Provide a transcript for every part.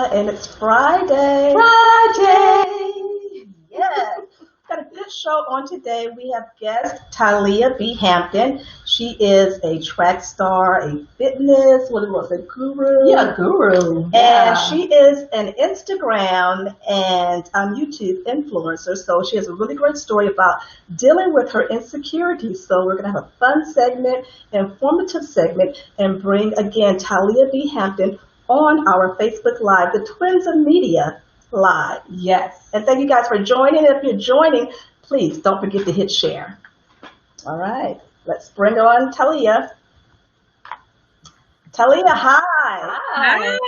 TyLeah, and it's Friday. Yes. Got a good show on today. We have guest Ty-Leah B. Hampton. She is a track star, a fitness, what was it, guru? Yeah, guru. And Yeah. she is an Instagram and YouTube influencer. So she has a really great story about dealing with her insecurities. So we're going to have a fun segment, informative segment, and bring again Ty-Leah B. Hampton on our Facebook Live, the Twins of Media Live. Yes. And thank you guys for joining. If you're joining, please don't forget to hit share. All right, let's bring on TyLeah. TyLeah, hi. Hi.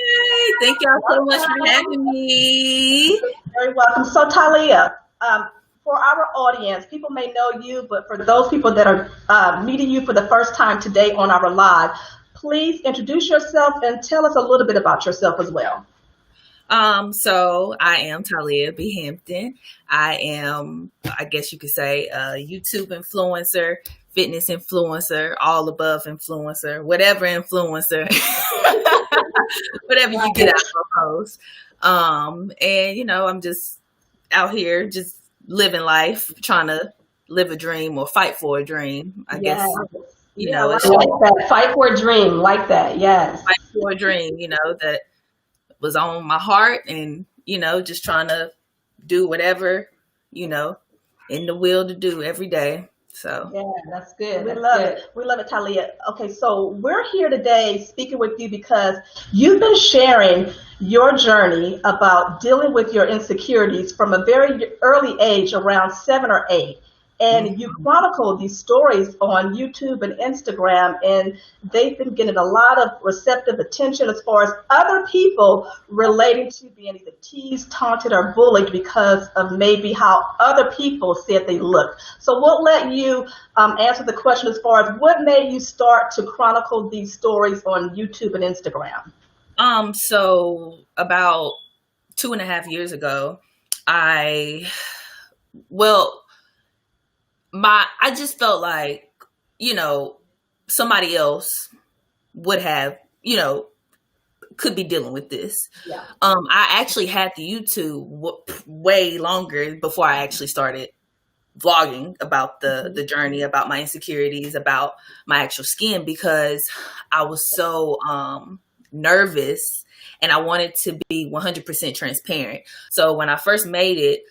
Thank y'all so much for having me. Very welcome. So TyLeah, for our audience, people may know you, but for those people that are meeting you for the first time today on our live, please introduce yourself and tell us a little bit about yourself as well. So I am Ty-Leah B. Hampton. I am, I guess you could say, a YouTube influencer, fitness influencer, all above influencer, whatever influencer, whatever you get out of a post. And you know, I'm just out here just living life, trying to live a dream or fight for a dream, I guess. You know, it's like that. Fight for a dream, like that. Yes. Fight for a dream, you know, that was on my heart, and you know, just trying to do whatever, you know, in the will to do every day. So yeah, that's good. We love it. We love it, TyLeah. Okay, so we're here today speaking with you because you've been sharing your journey about dealing with your insecurities from a very early age, around 7 or 8. And you chronicle these stories on YouTube and Instagram, and they've been getting a lot of receptive attention as far as other people relating to being either teased, taunted, or bullied because of maybe how other people said they looked. So we'll let you answer the question as far as what made you start to chronicle these stories on YouTube and Instagram. So about 2.5 years ago, I just felt like, you know, somebody else would have, you know, could be dealing with this. Yeah. I actually had the YouTube way longer before I actually started vlogging about the journey, about my insecurities, about my actual skin, because I was so nervous and I wanted to be 100% transparent. So when I first made it,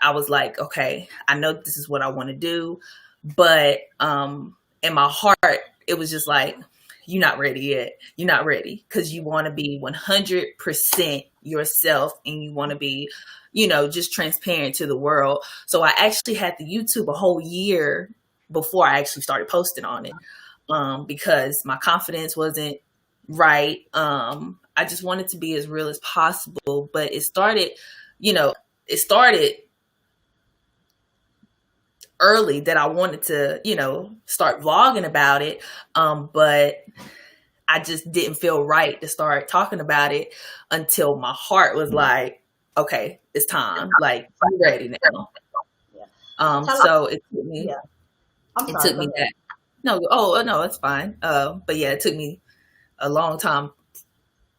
I was like, okay, I know this is what I want to do, but in my heart, it was just like, you're not ready yet. You're not ready, because you want to be 100% yourself, and you want to be, you know, just transparent to the world. So I actually had the YouTube a whole year before I actually started posting on it, because my confidence wasn't right. I just wanted to be as real as possible, but it started early that I wanted to, you know, start vlogging about it. But I just didn't feel right to start talking about it until my heart was like, okay, it's time. Like, I'm ready now. So it took me, that. No, it's fine. But yeah, it took me a long time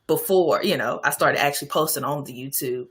before, you know, I started actually posting on the YouTube.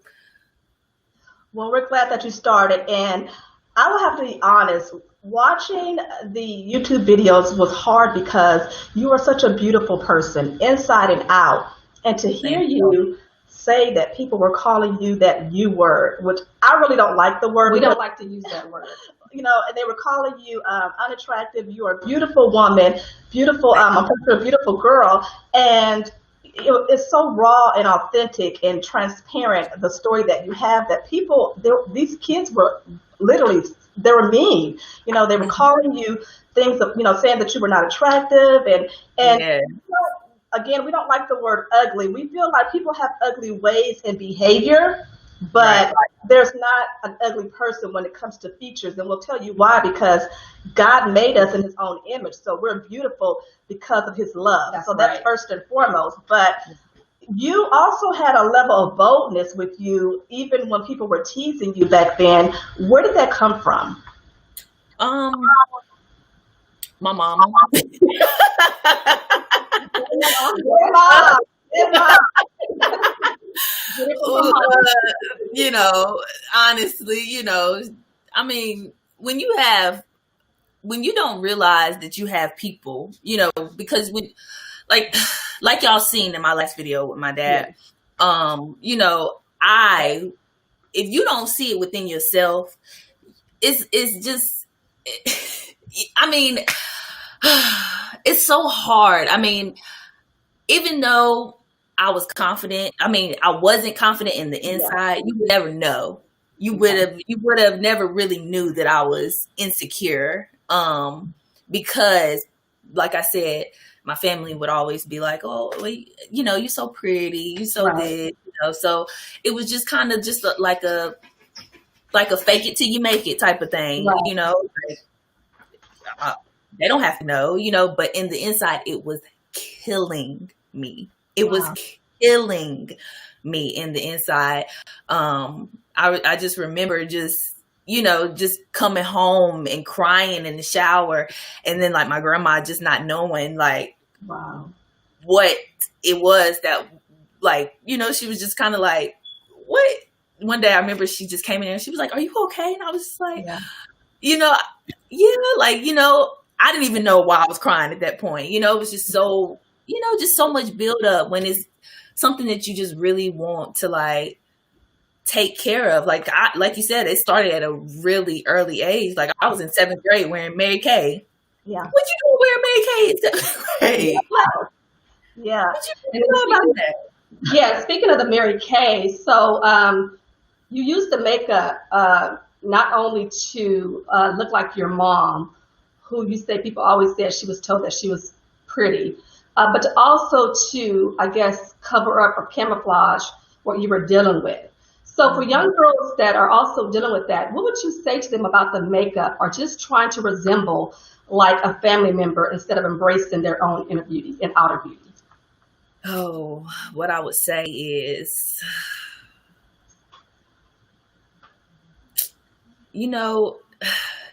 Well, we're glad that you started, and I will have to be honest, watching the YouTube videos was hard because you are such a beautiful person, inside and out. And to hear you say that people were calling you that you word, which I really don't like the word. We don't like to use that word. You know, and they were calling you unattractive. You are a beautiful woman, beautiful, a beautiful girl. And it's so raw and authentic and transparent, the story that you have, that people, these kids were literally, they were mean. You know, they were calling you things, you know, saying that you were not attractive. And Yeah. you know, again, we don't like the word ugly. We feel like people have ugly ways and behavior, but there's not an ugly person when it comes to features. And we'll tell you why, because God made us in his own image. So we're beautiful because of his love. That's first and foremost. But you also had a level of boldness with you, even when people were teasing you back then. Where did that come from? My mama. Your mom. you know, honestly, you know, I mean, when you don't realize that you have people, you know, because when like like y'all seen in my last video with my dad, you know, if you don't see it within yourself, it's just I mean, it's so hard. I mean, even though I was confident, I mean, I wasn't confident in the inside, you would never know. You would have never really knew that I was insecure. Because like I said, my family would always be like, "Oh, well, you know, you're so pretty, you're so this," you know. So it was just kind of just like a fake it till you make it type of thing, you know. Like, they don't have to know, you know, but in the inside, it was killing me. It was killing me in the inside. I just remember just, you know, just coming home and crying in the shower, and then like my grandma just not knowing like what it was that, like, you know, she was just kind of like, what? One day I remember she just came in and she was like, "Are you okay?" And I was just like, you know, like, you know, I didn't even know why I was crying at that point. You know, it was just so, you know, just so much build up when it's something that you just really want to like take care of. Like like you said, it started at a really early age. Like I was in 7th grade wearing Mary Kay. Yeah. What you doing wearing Mary Kay in 7th grade? Yeah. What you know about that? Yeah. Speaking of the Mary Kay, so you use the makeup not only to look like your mom, who you say people always said she was told that she was pretty, but to also to, I guess, cover up or camouflage what you were dealing with. So for young girls that are also dealing with that, what would you say to them about the makeup, or just trying to resemble like a family member instead of embracing their own inner beauty and outer beauty? Oh, what I would say is, you know,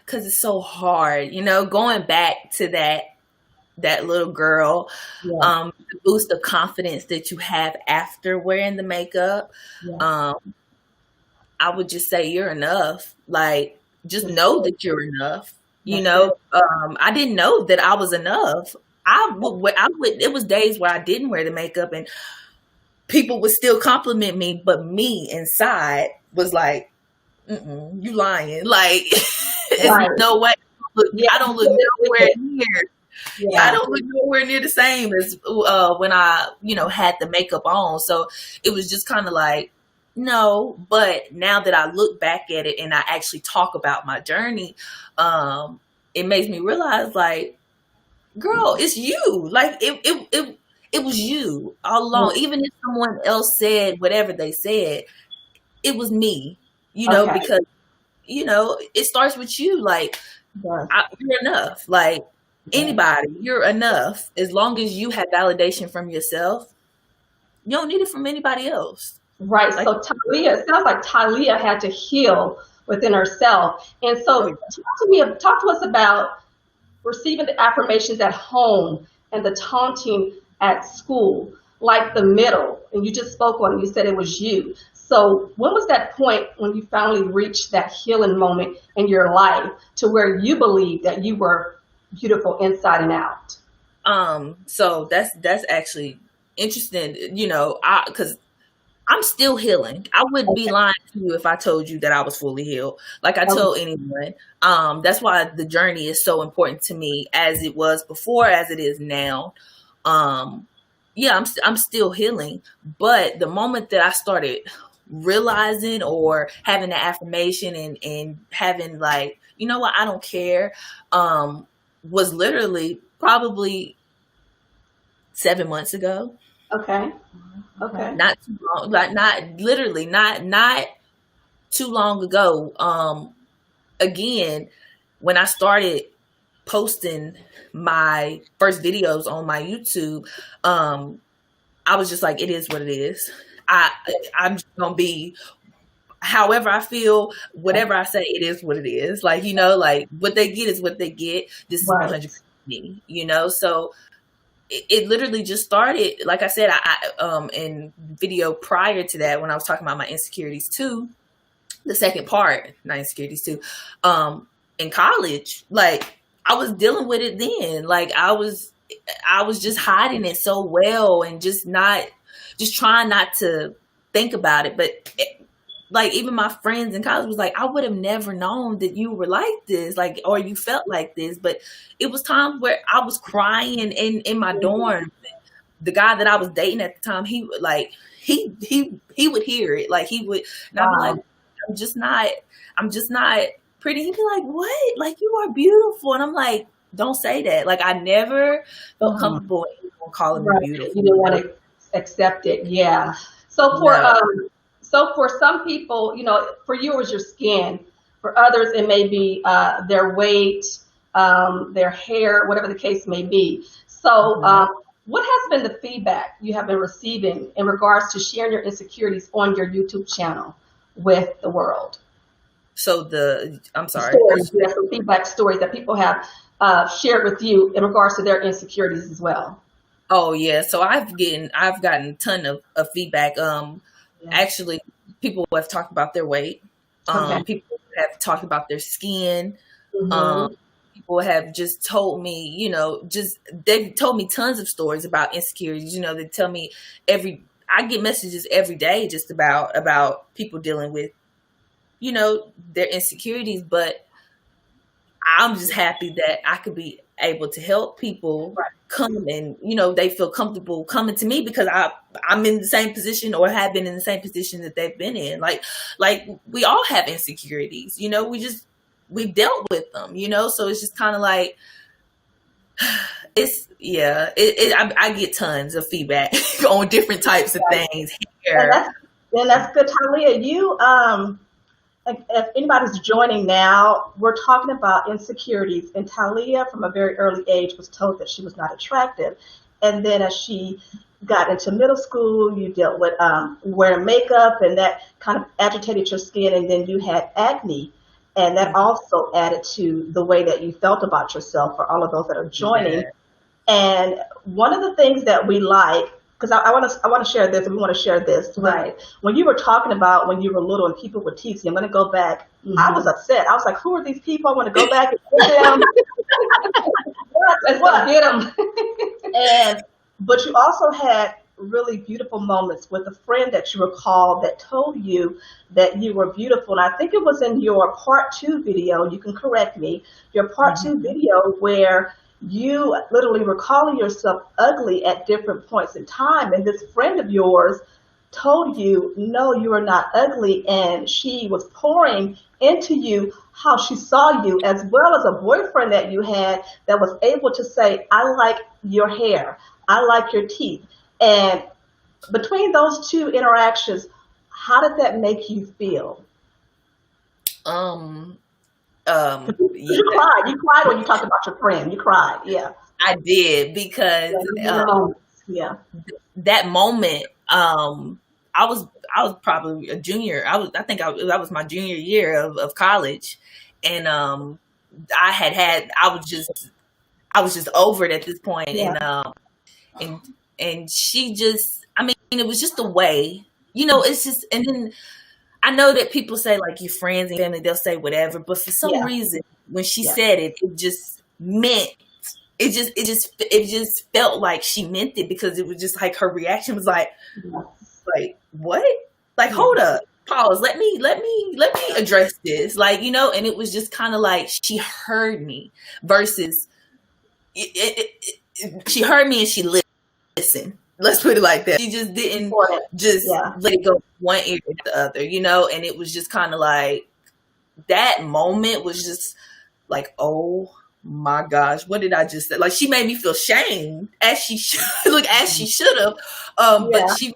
because it's so hard, you know, going back to that little girl, the boost of confidence that you have after wearing the makeup. I would just say you're enough. Like, just know that you're enough. You know, I didn't know that I was enough. It was days where I didn't wear the makeup and people would still compliment me, but me inside was like, you lying. Like, there's no way. I don't look nowhere near. I don't look nowhere near the same as when I, you know, had the makeup on. So it was just kind of like, no. But now that I look back at it and I actually talk about my journey, it makes me realize, like, girl, it's you. Like, it was you all along. Even if someone else said whatever they said, it was me. You know, because, you know, it starts with you. Like, you're enough. Like, anybody, you're enough. As long as you have validation from yourself, you don't need it from anybody else. Right. Like, so TyLeah, it sounds like TyLeah had to heal within herself. And so talk to us about receiving the affirmations at home and the taunting at school, like the middle. And you just spoke on it. You said it was you. So when was that point when you finally reached that healing moment in your life to where you believed that you were beautiful inside and out? So that's actually interesting, you know, because I'm still healing. I wouldn't be lying to you if I told you that I was fully healed. Like I told anyone. That's why the journey is so important to me, as it was before, as it is now. Yeah, I'm still healing. But the moment that I started realizing or having the affirmation and having, like, you know what, I don't care, was literally probably 7 months ago. Okay. Not too long, like not literally, not too long ago. Again, when I started posting my first videos on my YouTube, I was just like, it is what it is. I'm just gonna be however I feel, whatever I say, it is what it is. Like, you know, like what they get is what they get. This is 100% me, you know? So it literally just started. Like I said, in video prior to that, when I was talking about my insecurities too, the second part, not insecurities too, in college, like I was dealing with it then. Like I was just hiding it so well and just trying not to think about it. But like even my friends in college was like, I would have never known that you were like this, like, or you felt like this. But it was times where I was crying in my dorm. The guy that I was dating at the time, he would like, he would hear it. Like he would, and I'd be like, I'm just not pretty. He'd be like, what? Like you are beautiful. And I'm like, don't say that. Like I never felt comfortable calling me beautiful. You didn't want to accept it. Yeah. So for some people, you know, for you it was your skin. For others, it may be their weight, their hair, whatever the case may be. So what has been the feedback you have been receiving in regards to sharing your insecurities on your YouTube channel with the world? So I'm sorry. Some feedback stories that people have shared with you in regards to their insecurities as well. Oh yeah. So I've gotten a ton of feedback. Actually, people have talked about their weight. People have talked about their skin. People have just told me, you know, they've told me tons of stories about insecurities. You know, they tell me I get messages every day just about people dealing with, you know, their insecurities. But I'm just happy that I could be able to help people come and, you know, they feel comfortable coming to me because I'm in the same position or have been in the same position that they've been in. Like we all have insecurities, you know, we've dealt with them, you know, so it's just kind of like, I get tons of feedback on different types of things here. And that's good, TyLeah. You, if anybody's joining now, we're talking about insecurities. And TyLeah, from a very early age, was told that she was not attractive. And then as she got into middle school, you dealt with wearing makeup, and that kind of agitated your skin. And then you had acne. And that also added to the way that you felt about yourself for all of those that are joining. Yeah. And one of the things that we like, because I want to share this, and we want to share this, right? When you were talking about when you were little and people would tease you, I'm going to go back. I was upset. I was like, who are these people? I want to go back and get them. What? Get them. But you also had really beautiful moments with a friend that you recall that told you that you were beautiful. And I think it was in your part 2 video, you can correct me, your part 2 video where you literally were calling yourself ugly at different points in time. And this friend of yours told you, no, you are not ugly. And she was pouring into you how she saw you, as well as a boyfriend that you had that was able to say, I like your hair, I like your teeth. And between those two interactions, how did that make you feel? You cried. You cried when you talked about your friend. You cried. Yeah. I did because that moment, I was probably a junior. I think that was my junior year of college, and I was just over it at this point, and she just, I mean, it was just the way, you know, it's just, and then I know that people say like your friends and family, they'll say whatever, but for some reason, when she said it, it just meant, it just felt like she meant it, because it was just like her reaction was like what? Like, hold up, pause, let me address this, like, you know, and it was just kind of like she heard me versus she heard me and she listened. Let's put it like that. She just didn't let it go from one ear to the other, you know? And it was just kind of like, that moment was just like, oh my gosh, what did I just say? Like, she made me feel shame, as she should have. But she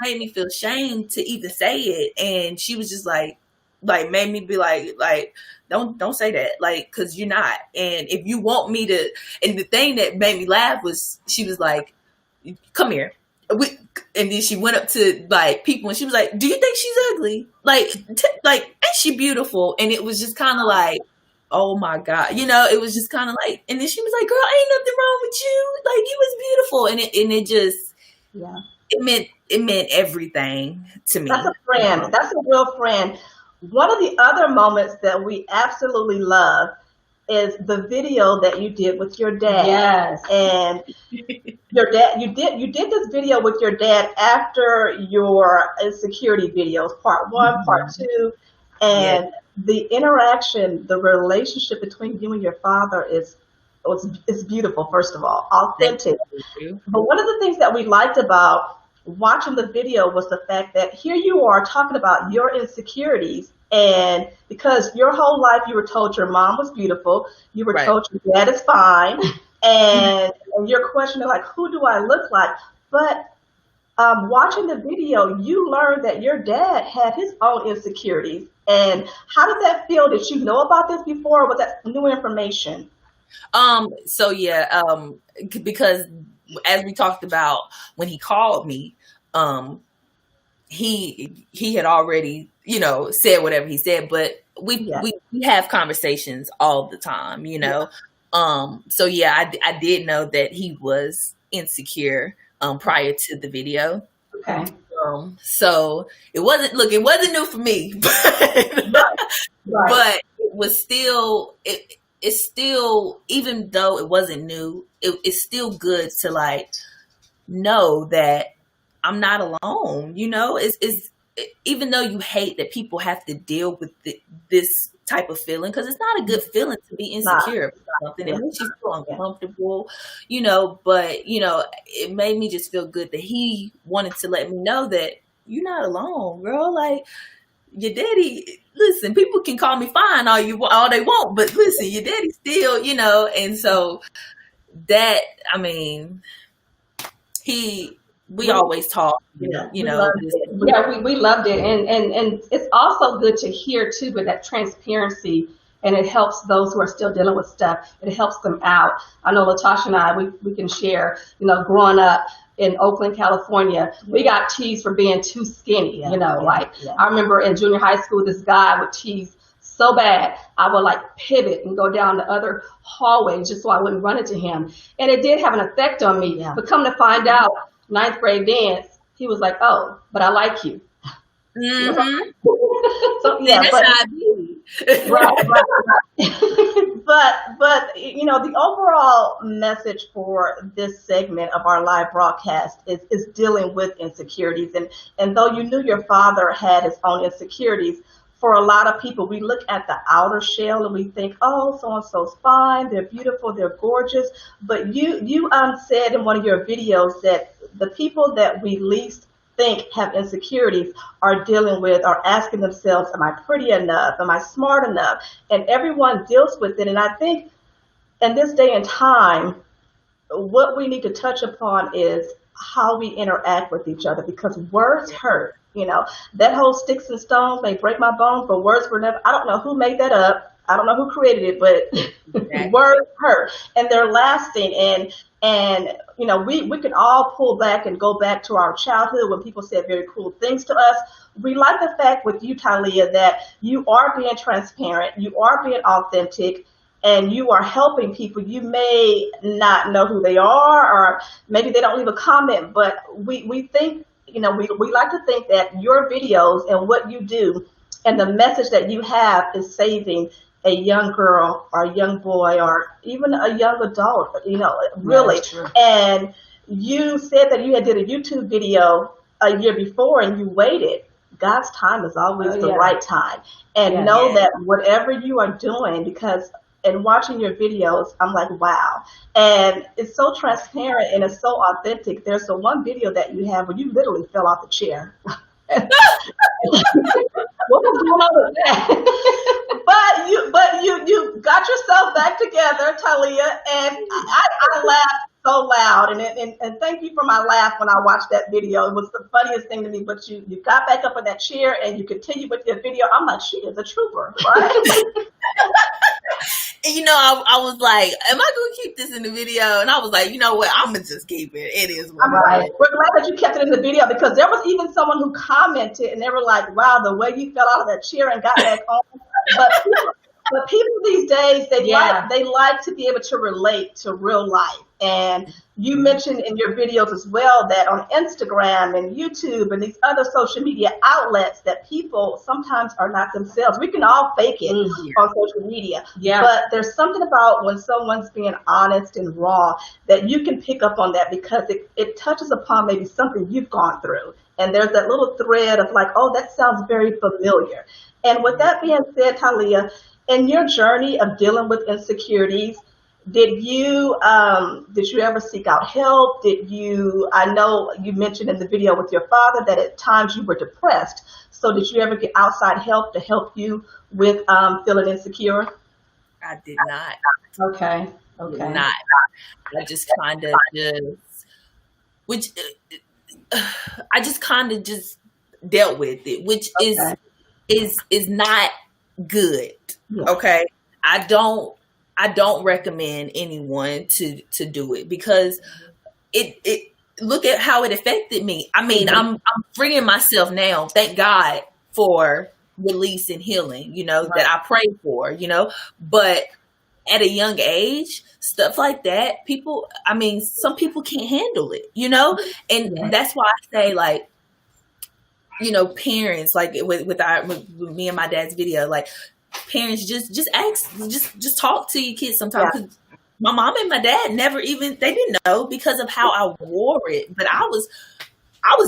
made me feel shame to even say it. And she was just like made me be like, don't say that, like, cause you're not. And if you want me to, and the thing that made me laugh was, she was like, come here. And then she went up to like people and she was like, do you think she's ugly? Like, ain't she beautiful? And it was just kind of like, oh my God, it was just kind of like, and then she was like, girl, ain't nothing wrong with you. Like, it was beautiful. And it just, Yeah. it meant everything to me. That's a friend. That's a real friend. One of the other moments that we absolutely love is the video that you did with your dad. Yes. And your dad, you did this video with your dad after your insecurity videos, part 1, part 2, and the interaction, the relationship between you and your father is beautiful. First of all, authentic. But one of the things that we liked about watching the video was the fact that here you are talking about your insecurities, and because your whole life you were told your mom was beautiful, you were told your dad is fine, and you're questioning like, who do I look like? But watching the video, you learned that your dad had his own insecurities. And how did that feel? Did you know about this before, or was that new information? So yeah, because as we talked about when he called me, he had already, said whatever he said, but we have conversations all the time, So yeah, I did know that he was insecure, prior to the video. Okay. So it wasn't new for me, but it was still, it's still, even though it wasn't new, it's still good to like know that I'm not alone. It's even though you hate that people have to deal with this type of feeling, because it's not a good feeling to be insecure about something. It makes you feel uncomfortable, but it made me just feel good that he wanted to let me know that you're not alone, girl. Like, your daddy, listen, people can call me fine all they want, but listen, your daddy still, and so that, I mean, we always talk, we loved it. And it's also good to hear too, with that transparency, and it helps those who are still dealing with stuff. It helps them out. I know Latasha and I, we can share, growing up in Oakland, California, we got teased for being too skinny, I remember in junior high school, this guy would tease so bad, I would like pivot and go down the other hallway just so I wouldn't run into him. And it did have an effect on me, but come to find out, 9th grade dance, he was like, oh, but I like you. Mm-hmm. So, that's how I be. Right. But the overall message for this segment of our live broadcast is dealing with insecurities. And though you knew your father had his own insecurities, for a lot of people, we look at the outer shell and we think, oh, so-and-so's fine, they're beautiful, they're gorgeous. But you said in one of your videos that the people that we least think have insecurities are asking themselves, am I pretty enough? Am I smart enough? And everyone deals with it. And I think in this day and time, what we need to touch upon is how we interact with each other, because words hurt. That whole sticks and stones may break my bones, but words were never, I don't know who made that up. I don't know who created it, but words hurt, and they're lasting. And we can all pull back and go back to our childhood when people said very cruel things to us. We like the fact with you, TyLeah, that you are being transparent, you are being authentic, and you are helping people. You may not know who they are, or maybe they don't leave a comment, but we think, we like to think that your videos and what you do and the message that you have is saving a young girl or a young boy or even a young adult, really. And you said that you had did a YouTube video a year before and you waited. God's time is always the right time. And know that whatever you are doing, because in watching your videos, I'm like, wow. And it's so transparent and it's so authentic. There's the one video that you have where you literally fell off the chair. What was going on with that? But you got yourself back together, TyLeah, and I laughed so loud, and thank you for my laugh when I watched that video. It was the funniest thing to me. But you got back up in that chair and you continued with your video. I'm like, she is a trooper, right? And I was like, am I going to keep this in the video? And I was like, you know what? I'm going to just keep it. It is what it is. We're glad that you kept it in the video, because there was even someone who commented and they were like, wow, the way you fell out of that chair and got back on. But But people these days, Yeah. they like to be able to relate to real life. And you mentioned in your videos as well that on Instagram and YouTube and these other social media outlets that people sometimes are not themselves. We can all fake it on social media. Yeah. But there's something about when someone's being honest and raw that you can pick up on that because it touches upon maybe something you've gone through. And there's that little thread of like, oh, that sounds very familiar. And with that being said, TyLeah, in your journey of dealing with insecurities, did you ever seek out help? I know you mentioned in the video with your father that at times you were depressed. So did you ever get outside help to help you with feeling insecure? I did not. Okay. Did not. I just kind of just dealt with it, which is not good. Yeah. Okay. I don't recommend anyone to do it because it look at how it affected me. I mean, I'm freeing myself now. Thank God for release and healing, that I pray for, but at a young age, stuff like that, some people can't handle it, and that's why I say, like, parents, like with me and my dad's video, like, parents just ask, just talk to your kids sometimes. Because my mom and my dad they didn't know because of how I wore it. But I was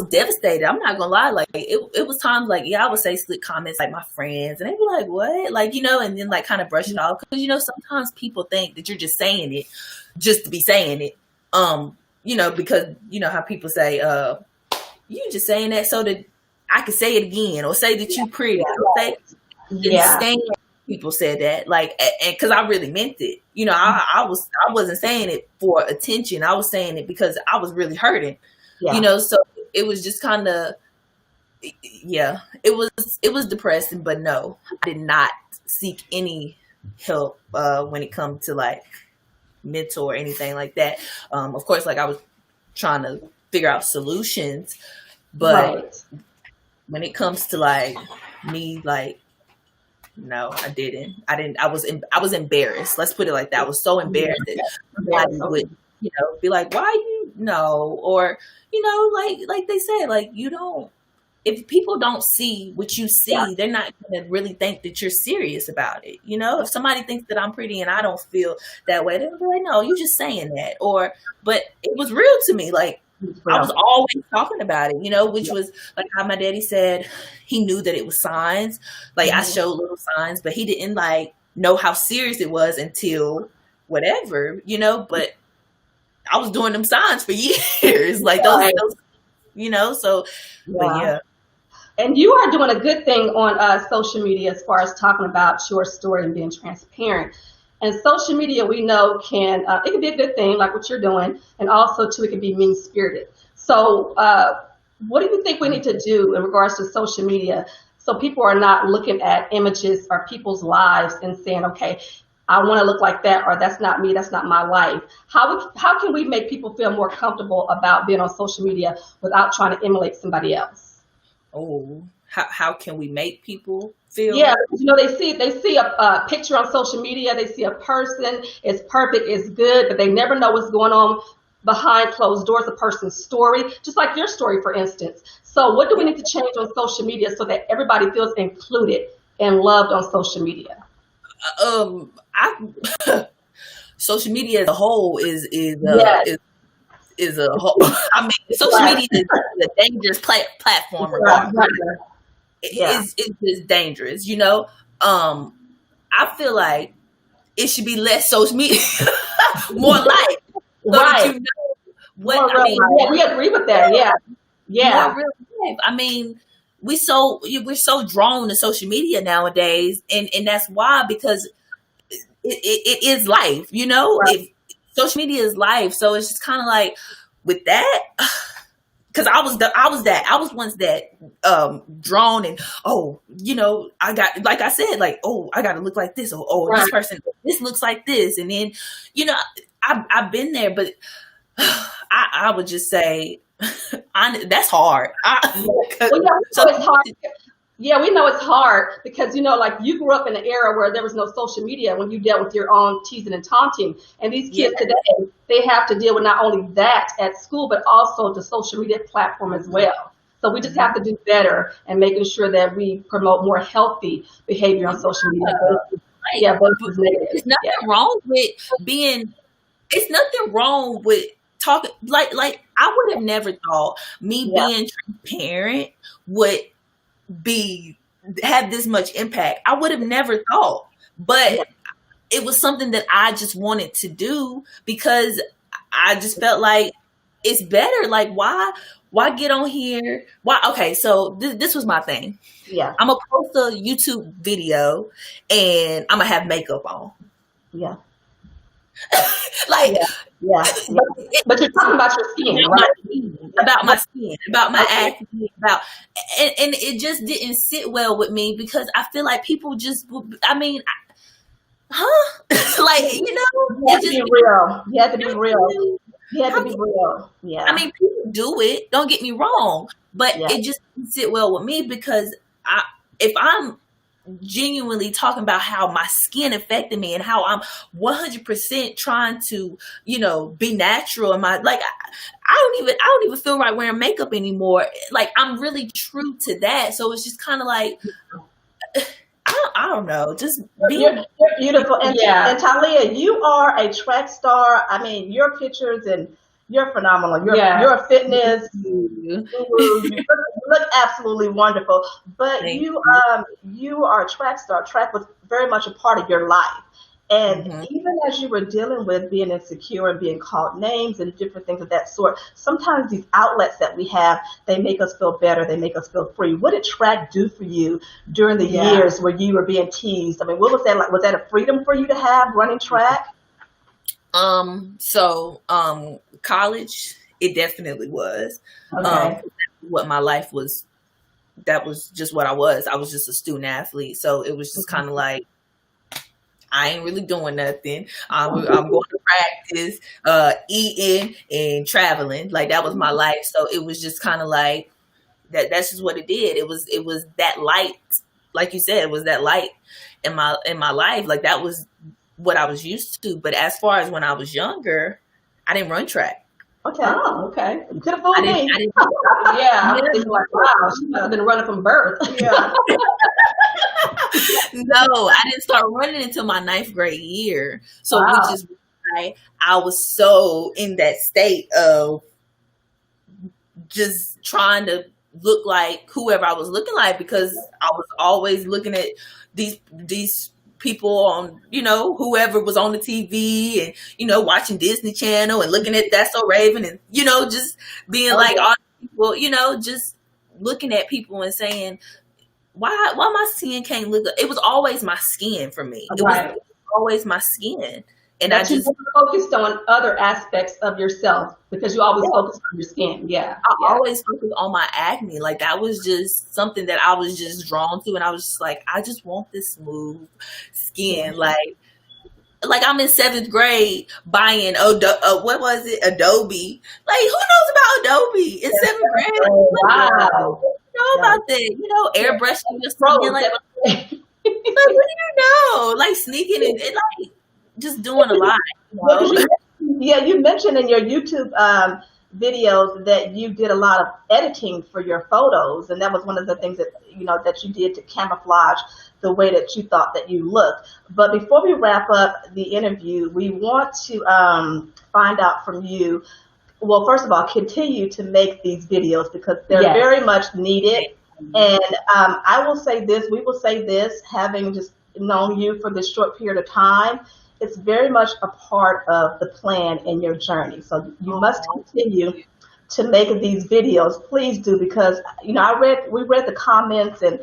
devastated. I'm not gonna lie. Like it was times like, I would say slick comments like my friends, and they'd be like, "What?" Like, and then like kind of brush it off because sometimes people think that you're just saying it just to be saying it. Because how people say, "You just saying that so that I can say it again," or say that you pretty. People said that, like, and because I really meant it. I wasn't saying it for attention. I was saying it because I was really hurting. So it was just kind of, it was depressing. But no, I did not seek any help when it comes to like mental or anything like that. Of course, like I was trying to figure out solutions, but when it comes to like me, like, no, I didn't. I was embarrassed. Let's put it like that. I was so embarrassed that somebody would, be like, "Why you know?" Or, like they said, like, you don't. If people don't see what you see, they're not going to really think that you're serious about it. If somebody thinks that I'm pretty and I don't feel that way, they'll be like, "No, you're just saying that." But it was real to me. Like, I was always talking about it, which was like how my daddy said he knew that it was signs. Like I showed little signs, but he didn't like know how serious it was until whatever, but I was doing them signs for years. Like those, so, but yeah. And you are doing a good thing on social media as far as talking about your story and being transparent. And social media, we know it can be a good thing, like what you're doing, and also too, it can be mean-spirited. So, what do you think we need to do in regards to social media so people are not looking at images or people's lives and saying, "Okay, I want to look like that," or "That's not me, that's not my life"? How can we make people feel more comfortable about being on social media without trying to emulate somebody else? Oh, how can we make people feel? Yeah, they see a picture on social media, they see a person, it's perfect, it's good, but they never know what's going on behind closed doors, a person's story, just like your story, for instance. So what do we need to change on social media so that everybody feels included and loved on social media? Social media as a whole is a whole. I mean, social media is a dangerous platform. It's just dangerous, I feel like it should be less social media, more life. So that we agree with that. Yeah. More real life. I mean, we're so drawn to social media nowadays, and that's why, because it is life. If social media is life, so it's just kind of like with that. Because I was once that drawn and I got, like I said, like, oh, I got to look like this, or this person, this looks like this, and then I've been there, but I would just say that's hard. It's hard. Yeah, we know it's hard because, like you grew up in an era where there was no social media when you dealt with your own teasing and taunting. And these kids today, they have to deal with not only that at school, but also the social media platform as well. So we just have to do better and making sure that we promote more healthy behavior on social media. Versus negative. There's nothing wrong with being, it's nothing wrong with talking, like I would have never thought me being transparent would have this much impact. I would have never thought, but it was something that I just wanted to do because I just felt like it's better. Like, why get on here? Why? Okay, so this was my thing. Yeah, I'm gonna post a YouTube video and I'm gonna have makeup on. Yeah. But you're talking about your skin, right? About my skin, about my acne, and it just didn't sit well with me because I feel like people just, like, you have to be real. You have to be real. You have to be real. Yeah. I mean, people do it. Don't get me wrong, but it just didn't sit well with me because if I'm genuinely talking about how my skin affected me and how I'm 100% trying to, be natural in my, like, I don't even feel right wearing makeup anymore. Like, I'm really true to that. So it's just kind of like, I don't know, just you're beautiful. And TyLeah, you are a track star. I mean, your pictures and you're phenomenal. You're a fitness. You look absolutely wonderful. But you are a track star. Track was very much a part of your life. And even as you were dealing with being insecure and being called names and different things of that sort, sometimes these outlets that we have, they make us feel better. They make us feel free. What did track do for you during the years where you were being teased? I mean, what was that like? Was that a freedom for you to have running track? College, it definitely was. Okay. What my life was, that was just what I was. I was just a student athlete. So it was just kind of like, I ain't really doing nothing. I'm going to practice, eating and traveling. Like, that was my life. So it was just kind of like that's just what it did. It was that light, like you said, it was that light in my life. Like, that was what I was used to. But as far as when I was younger, I didn't run track. Okay. Oh, okay. You could have fooled me. I was thinking like, wow, she must have been running from birth. Yeah. No, I didn't start running until my 9th grade year. So which is why I was so in that state of just trying to look like whoever I was looking like, because I was always looking at these people on, whoever was on the TV and, watching Disney Channel and looking at That's So Raven and, just being all people, just looking at people and saying, why my skin can't look good? It was always my skin for me. It was always my skin. And I just focused on other aspects of yourself because you always focused on your skin. Yeah. I always focused on my acne. Like, that was just something that I was just drawn to. And I was just like, I just want this smooth skin. Like I'm in 7th grade buying, what was it? Adobe. Like, who knows about Adobe in 7th grade? Wow. Know about that, airbrushing your skin, like what do you know? Like, sneaking and like just doing a lot. Yeah, you mentioned in your YouTube videos that you did a lot of editing for your photos, and that was one of the things that that you did to camouflage the way that you thought that you looked. But before we wrap up the interview, we want to find out from you. Well, first of all, continue to make these videos because they're very much needed. And I will say this, we will say this, having just known you for this short period of time, it's very much a part of the plan in your journey. So you must continue to make these videos. Please do, because, we read the comments and,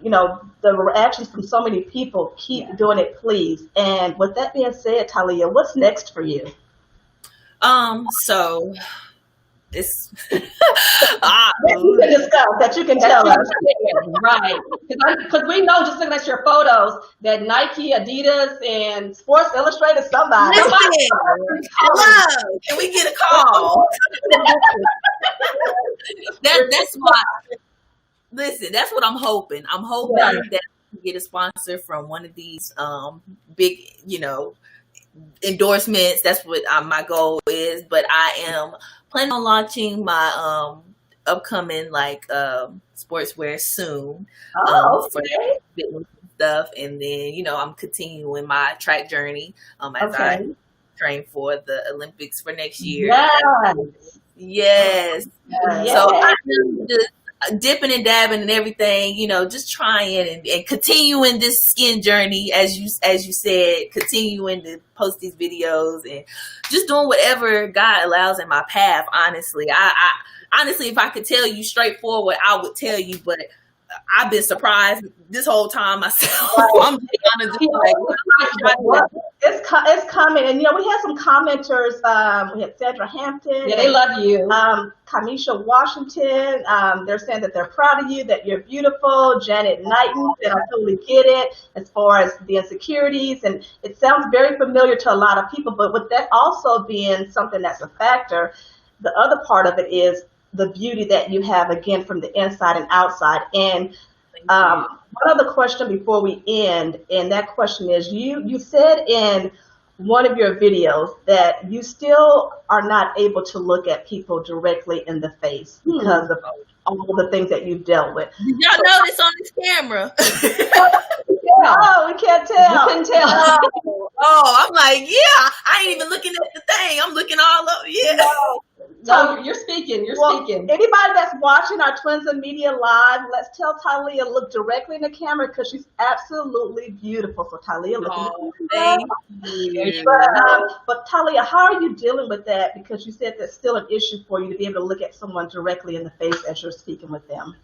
the reactions from so many people. Keep doing it, please. And with that being said, TyLeah, what's next for you? So it's that you can tell us, right? Because we know, just looking at your photos, that Nike, Adidas, and Sports Illustrated, somebody. Hello, can we get a call? That's why listen, that's what I'm hoping. I'm hoping Yeah. that we get a sponsor from one of these big, endorsements. That's what my goal is. But I am planning on launching my upcoming sportswear soon. For fitness and stuff, and then I'm continuing my track journey as I train for the Olympics for next year. Yes. So I'm just dipping and dabbing and everything, just trying and continuing this skin journey, as you said, continuing to post these videos and just doing whatever God allows in my path. Honestly, I honestly, if I could tell you straightforward, I would tell you, but I've been surprised this whole time myself. I'm just kind of it's coming, and we had some commenters. We had Sandra Hampton. Yeah, they love you. Kamisha Washington. They're saying that they're proud of you, that you're beautiful. Janet Knighton, and I totally get it as far as the insecurities, and it sounds very familiar to a lot of people. But with that also being something that's a factor, the other part of it is the beauty that you have, again, from the inside and outside. And one other question before we end, and that question is, you said in one of your videos that you still are not able to look at people directly in the face because of all the things that you've dealt with. Did y'all notice on this camera? Oh, we can't tell. You can tell. Oh, I'm like, yeah, I ain't even looking at the thing. I'm looking all up. Yeah. No, you're speaking. You're speaking. Anybody that's watching our Twins of Media live, let's tell TyLeah look directly in the camera because she's absolutely beautiful. So TyLeah, look in the camera. But TyLeah, how are you dealing with that? Because you said that's still an issue for you to be able to look at someone directly in the face as you're speaking with them.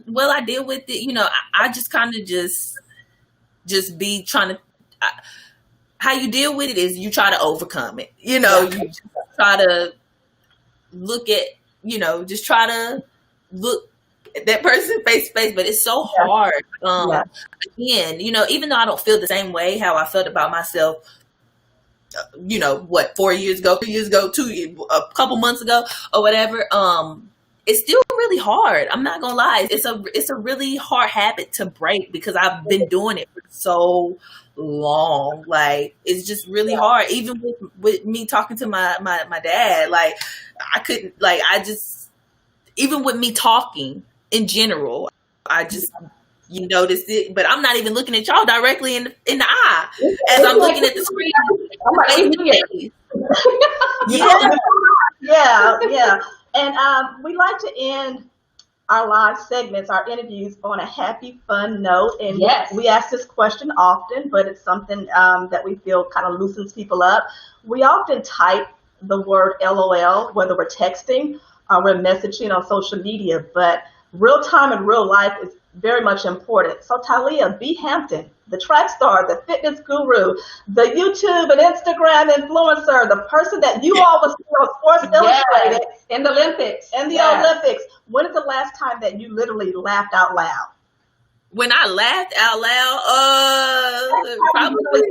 Well, I deal with it. I just kind of just be trying to. How you deal with it is you try to overcome it. You just try to look at, just try to look at that person face to face, but it's so hard. Again, even though I don't feel the same way how I felt about myself, 4 years ago, 3 years ago, a couple months ago or whatever, it's still really hard. I'm not gonna lie. It's a really hard habit to break because I've been doing it for so long. Like, it's just really hard. Even with me talking to my dad, like, I couldn't, like, even with me talking in general, I just, notice it, but I'm not even looking at y'all directly in the eye as I'm looking at the screen. Yeah. And we like to end our live segments, our interviews, on a happy, fun note. And we ask this question often, but it's something that we feel kind of loosens people up. We often type the word LOL, whether we're texting or we're messaging on social media, but real time and real life is very much important. So TyLeah B. Hampton, the track star, the fitness guru, the YouTube and Instagram influencer, the person that you always see on Sports Illustrated in the Olympics. Olympics. When is the last time that you literally laughed out loud? When I laughed out loud, probably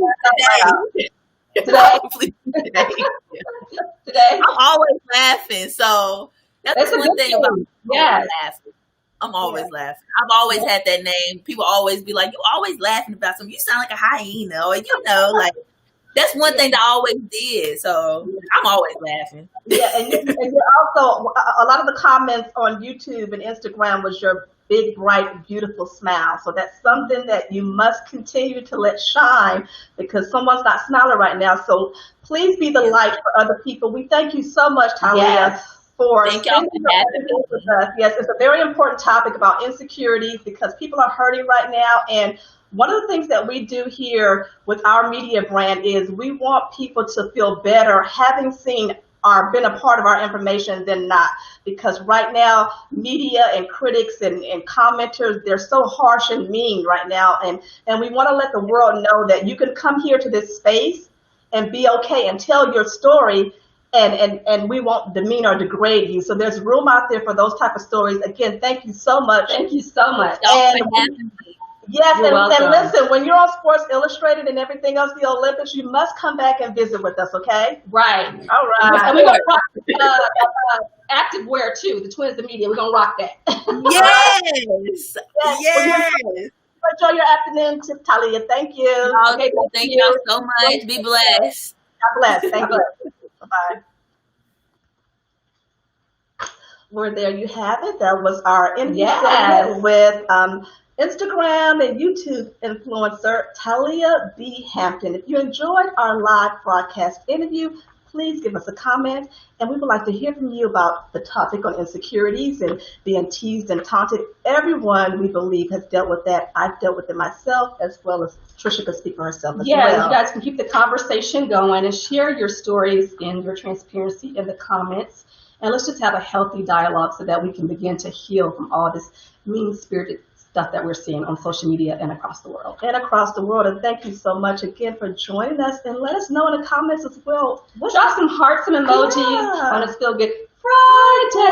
today. I'm always laughing, so that's one thing about laughing. I'm always laughing. I've always had that name. People always be like, "You always laughing about something. You sound like a hyena," or like that's one thing that I always did. So I'm always laughing. Yeah, and you're also, a lot of the comments on YouTube and Instagram was your big, bright, beautiful smile. So that's something that you must continue to let shine because someone's not smiling right now. So please be the light for other people. We thank you so much, TyLeah. Thank y'all for having me with us. Yes, it's a very important topic about insecurities because people are hurting right now. And one of the things that we do here with our media brand is we want people to feel better having seen or been a part of our information than not. Because right now, media and critics and commenters, they're so harsh and mean right now. And we want to let the world know that you can come here to this space and be okay and tell your story. And we won't demean or degrade you. So there's room out there for those type of stories. Again, thank you so much. Thank you so much. Yes, You're and welcome. listen, when you're on Sports Illustrated and everything else, the Olympics, you must come back and visit with us, okay? Right. All And right. we're going to rock active wear too, the Twins of Media. We're going to rock that. Yes. Yes. Well, you Yes. enjoy your afternoon, TyLeah. Thank you. Y'all, Okay, thank you. y'all so much. Be blessed. God bless. Thank God you. bless. Bye-bye. Well, there you have it. That was our interview segment with Instagram and YouTube influencer Ty-Leah B. Hampton. If you enjoyed our live broadcast interview, please give us a comment, and we would like to hear from you about the topic on insecurities and being teased and taunted. Everyone, we believe, has dealt with that. I've dealt with it myself, as well as Trisha could speak for herself as well. You guys can keep the conversation going and share your stories and your transparency in the comments. And let's just have a healthy dialogue so that we can begin to heal from all this mean-spirited stuff that we're seeing on social media and across the world. And thank you so much again for joining us. And let us know in the comments as well. Drop some hearts and emojis on a Feel Good Friday.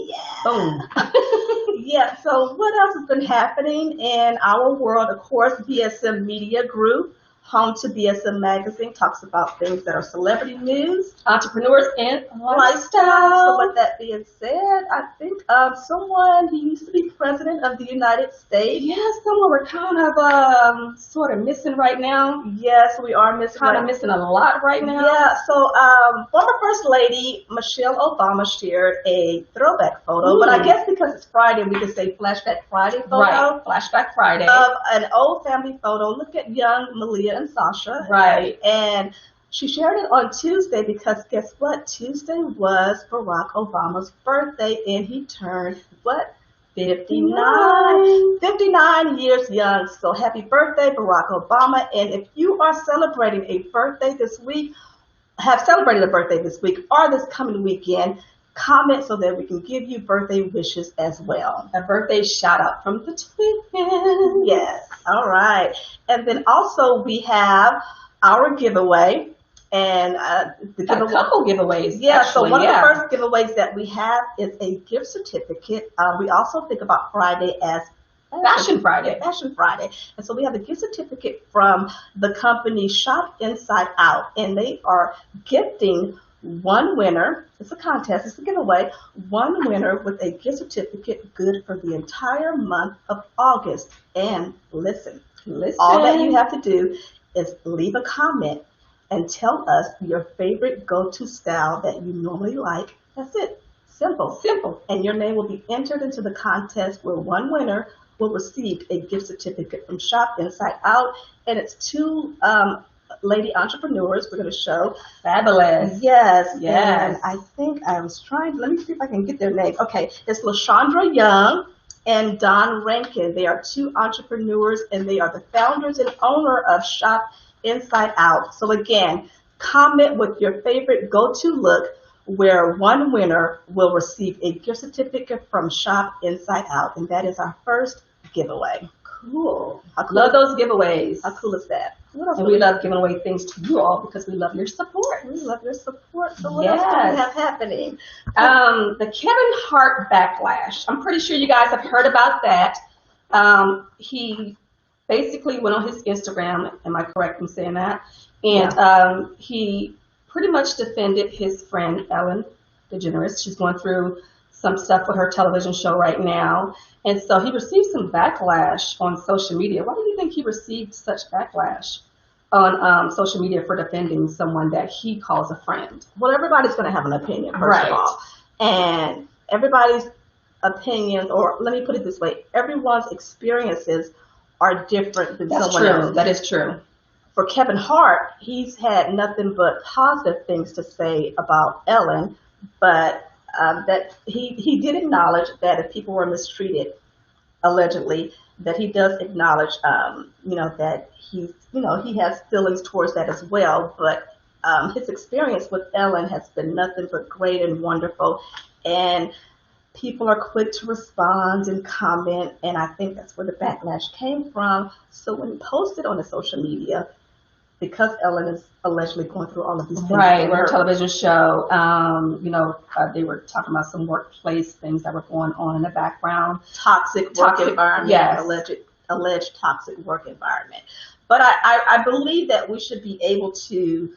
Yeah. Boom. Yeah, so what else has been happening in our world? Of course, BSM Media Group, home to BSM Magazine, talks about things that are celebrity news, entrepreneurs, and lifestyle. So with that being said, I think someone who used to be president of the United States. Yes, someone we're kind of sort of missing right now. Yes, we are missing. Kind of missing a lot right now. Yeah, so former First Lady Michelle Obama shared a throwback photo, but I guess because it's Friday, we can say Flashback Friday photo. Right, Flashback Friday. Of an old family photo. Look at young Malia and Sasha. Right. And she shared it on Tuesday because guess what? Tuesday was Barack Obama's birthday, and he turned, what? 59 years young. So happy birthday, Barack Obama. And if you are celebrating a birthday this week, have celebrated a birthday this week or this coming weekend, comment so that we can give you birthday wishes as well. A birthday shout out from the twins. Yes. All right. And then also we have our giveaway. And a couple giveaways. Yeah, actually, so one of the first giveaways that we have is a gift certificate. We also think about Friday as Fashion Friday. Fashion Friday. And so we have a gift certificate from the company Shop Inside Out, and they are gifting one winner. It's a contest. It's a giveaway. One winner with a gift certificate good for the entire month of August. And listen, all that you have to do is leave a comment and tell us your favorite go-to style that you normally like. That's it. Simple. And your name will be entered into the contest where one winner will receive a gift certificate from Shop Inside Out. And it's two lady entrepreneurs we're going to show. Fabulous. Yes. And I think I was trying, let me see if I can get their name. Okay, it's LaShondra Young and Don Rankin. They are two entrepreneurs, and they are the founders and owner of Shop Inside Out. So again, comment with your favorite go-to look, where one winner will receive a gift certificate from Shop Inside Out, and that is our first giveaway. Cool. Love those giveaways. How cool is that? And we love giving away things to you all because we love your support. We love your support. So what else do we have happening? The Kevin Hart backlash. I'm pretty sure you guys have heard about that. He basically went on his Instagram, am I correct in saying that? And he pretty much defended his friend Ellen DeGeneres. She's going through some stuff with her television show right now. And so he received some backlash on social media. Why do you think he received such backlash on social media for defending someone that he calls a friend? Well, everybody's going to have an opinion, first of all. And everybody's opinions, or let me put it this way, everyone's experiences are different than someone else. That is true. For Kevin Hart, he's had nothing but positive things to say about Ellen, but that he did acknowledge that if people were mistreated, allegedly, that he does acknowledge, that he has feelings towards that as well. But his experience with Ellen has been nothing but great and wonderful, and people are quick to respond and comment, and I think that's where the backlash came from. So when he posted on his social media, because Ellen is allegedly going through all of these things. Right, we're a television show. They were talking about some workplace things that were going on in the background. Toxic work environment, yes. alleged toxic work environment. But I believe that we should be able to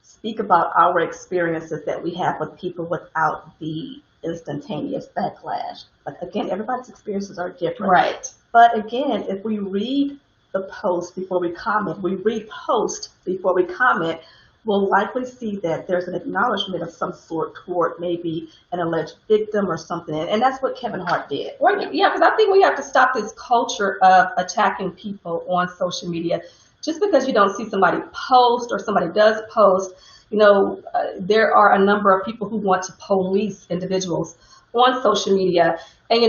speak about our experiences that we have with people without the instantaneous backlash. Like, again, everybody's experiences are different. Right. But again, if we read the post before we comment, we read post before we comment, we'll likely see that there's an acknowledgement of some sort toward maybe an alleged victim or something. And that's what Kevin Hart did. Well, yeah, because I think we have to stop this culture of attacking people on social media. Just because you don't see somebody post or somebody does post, there are a number of people who want to police individuals on social media. And,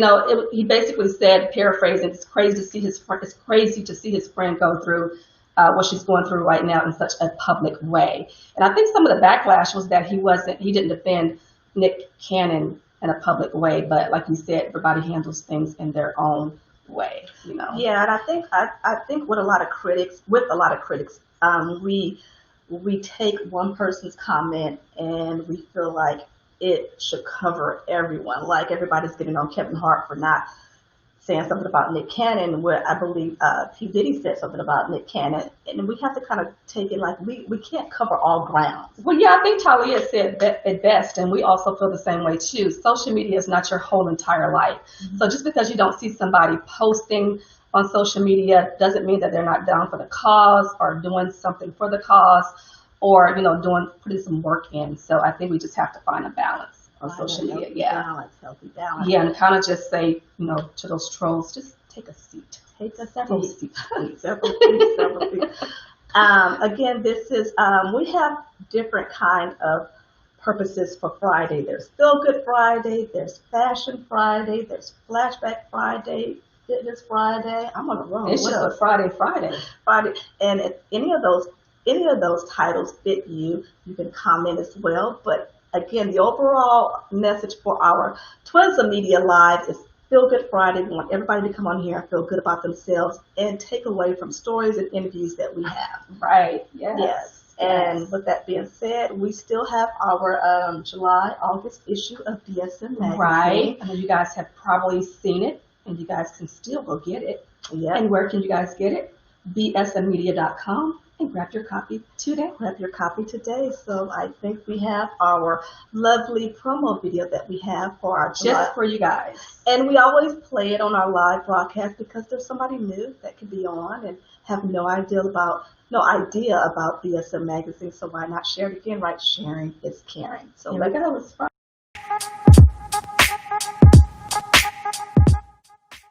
he basically said, paraphrasing, it's crazy to see his friend go through what she's going through right now in such a public way. And I think some of the backlash was that he didn't defend Nick Cannon in a public way, but like you said, everybody handles things in their own way, Yeah, and I think with a lot of critics, we take one person's comment and we feel like it should cover everyone. Like, everybody's getting on Kevin Hart for not saying something about Nick Cannon, where I believe P. Diddy said something about Nick Cannon, and we have to kind of take it like we can't cover all grounds. Well, yeah, I think TyLeah said it best, and we also feel the same way too. Social media is not your whole entire life. Mm-hmm. So just because you don't see somebody posting on social media doesn't mean that they're not down for the cause or doing something for the cause, or putting some work in. So I think we just have to find a balance on social media. Healthy balance. Yeah, and kind of just say, to those trolls, just take a seat. Take several seats. Several seats. Again, this is, we have different kind of purposes for Friday. There's Feel Good Friday, there's Fashion Friday, there's Flashback Friday, Fitness Friday. I'm on a roll. It's just a Friday. And if any of those titles fit you, you can comment as well. But again, the overall message for our Twizzle Media Live is Feel Good Friday. We want everybody to come on here and feel good about themselves and take away from stories and interviews that we have. Right. Yes. And with that being said, we still have our July-August issue of BSM Magazine. Right. I know you guys have probably seen it, and you guys can still go get it. Yeah. And where can you guys get it? bsmmedia.com. And grab your copy today. So I think we have our lovely promo video that we have for our just for you guys. And we always play it on our live broadcast because there's somebody new that can be on and have no idea about BSM Magazine. So why not share it again? Right? Sharing is caring. So here we go. Let's start.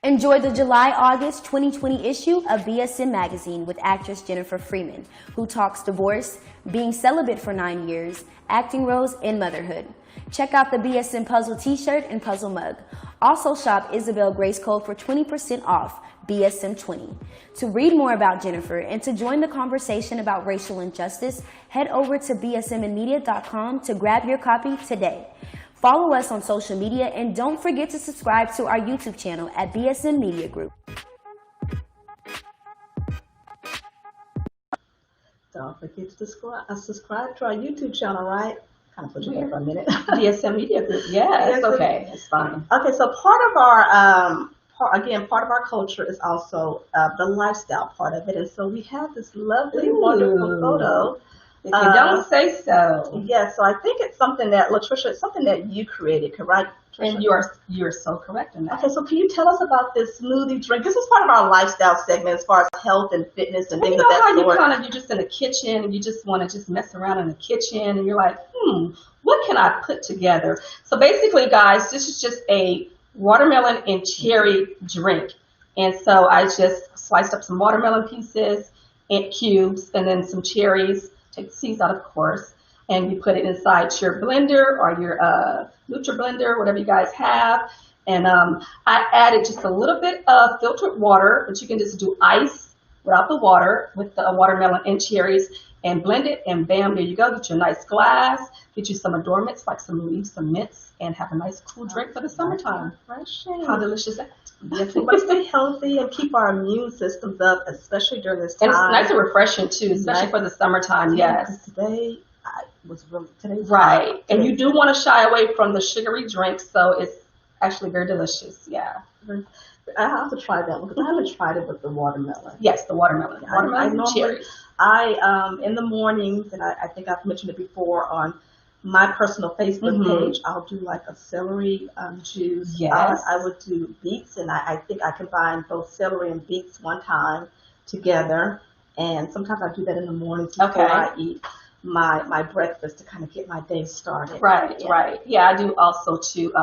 Enjoy the July-August 2020 issue of BSM Magazine with actress Jennifer Freeman, who talks divorce, being celibate for 9 years, acting roles, and motherhood. Check out the BSM Puzzle t-shirt and puzzle mug. Also shop Isabel Grace Code for 20% off, BSM20. To read more about Jennifer and to join the conversation about racial injustice, head over to bsmmedia.com to grab your copy today. Follow us on social media and don't forget to subscribe to our YouTube channel at BSM Media Group. Don't forget to subscribe to our YouTube channel, right? Kind of put you there for a minute. BSM Media Group. Yeah, it's okay. It's fine. Okay, so part of our culture is also the lifestyle part of it. And so we have this lovely, wonderful photo. If you don't say so. Yeah, so I think it's something that, Latricia, it's something that you created, correct? And you're so correct in that. Okay, so can you tell us about this smoothie drink? This is part of our lifestyle segment as far as health and fitness and things of that sort. You're just in the kitchen and you just want to just mess around in the kitchen and you're like, what can I put together? So basically, guys, this is just a watermelon and cherry drink. And so I just sliced up some watermelon pieces and cubes and then some cherries. Take the seeds out, of course, and you put it inside your blender or your Nutri-Blender, whatever you guys have. And I added just a little bit of filtered water, but you can just do ice without the water with the watermelon and cherries and blend it, and bam, there you go. Get you a nice glass, get you some adornments like some leaves, some mints, and have a nice cool drink for the summertime. Refreshing. How delicious is that? Yes, we must stay healthy and keep our immune systems up, especially during this time. And it's nice and refreshing too, especially for the summertime. Yes. Today was really today's right, hot. and you do want to shy away from the sugary drinks, so it's actually very delicious. Yeah. I have to try that one because I haven't tried it with the watermelon. Yes, the watermelon. Watermelon and cherries. In the mornings, and I think I've mentioned it before on my personal Facebook page, I'll do like a celery juice. Yes. I would do beets, and I think I combine both celery and beets one time together. And sometimes I do that in the mornings before I eat my breakfast to kind of get my day started. Right, right. Yeah, I do also too.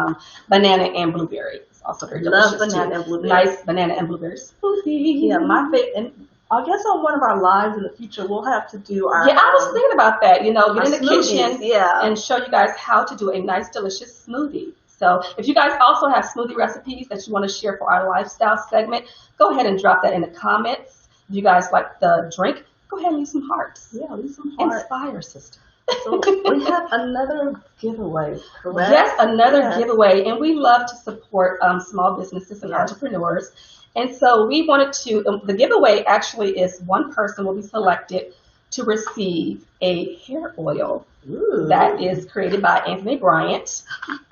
Banana and blueberry. It's also very delicious. Love banana and blueberry. Nice banana and blueberry smoothie. Yeah, my favorite. And I guess on one of our lives in the future, we'll have to do our. Yeah, I was thinking about that. You know, get in the smoothies, kitchen and show you guys how to do a nice, delicious smoothie. So if you guys also have smoothie recipes that you want to share for our lifestyle segment, go ahead and drop that in the comments. If you guys like the drink, go ahead and leave some hearts. Yeah, leave some hearts. Inspire, sister. So we have another giveaway, correct? Yes, another giveaway. And we love to support small businesses and entrepreneurs. And so we wanted to, the giveaway actually is one person will be selected to receive a hair oil that is created by Anthony Bryant.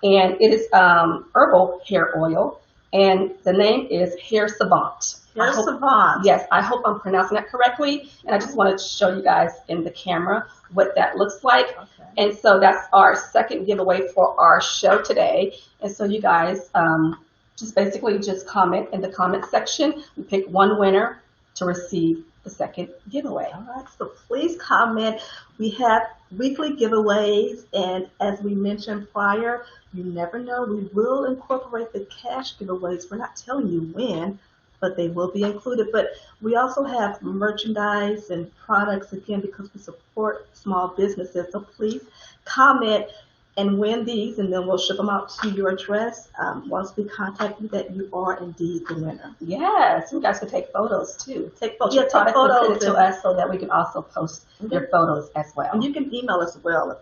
And it is herbal hair oil. And the name is Hair Savant. Hair Savant. Yes, I hope I'm pronouncing that correctly. And I just wanted to show you guys in the camera what that looks like. Okay. And so that's our second giveaway for our show today. And so you guys just comment in the comment section. We pick one winner to receive the second giveaway. All right, so please comment. We have weekly giveaways, and as we mentioned prior, you never know, we will incorporate the cash giveaways. We're not telling you when, but they will be included. But we also have merchandise and products, again, because we support small businesses. So please comment and win these, and then we'll ship them out to your address once we contact you that you are indeed the winner. Yes, you guys can take photos too. Take photos. Yeah, take photos. Send it to us so that we can also post your photos as well. And you can email us as well.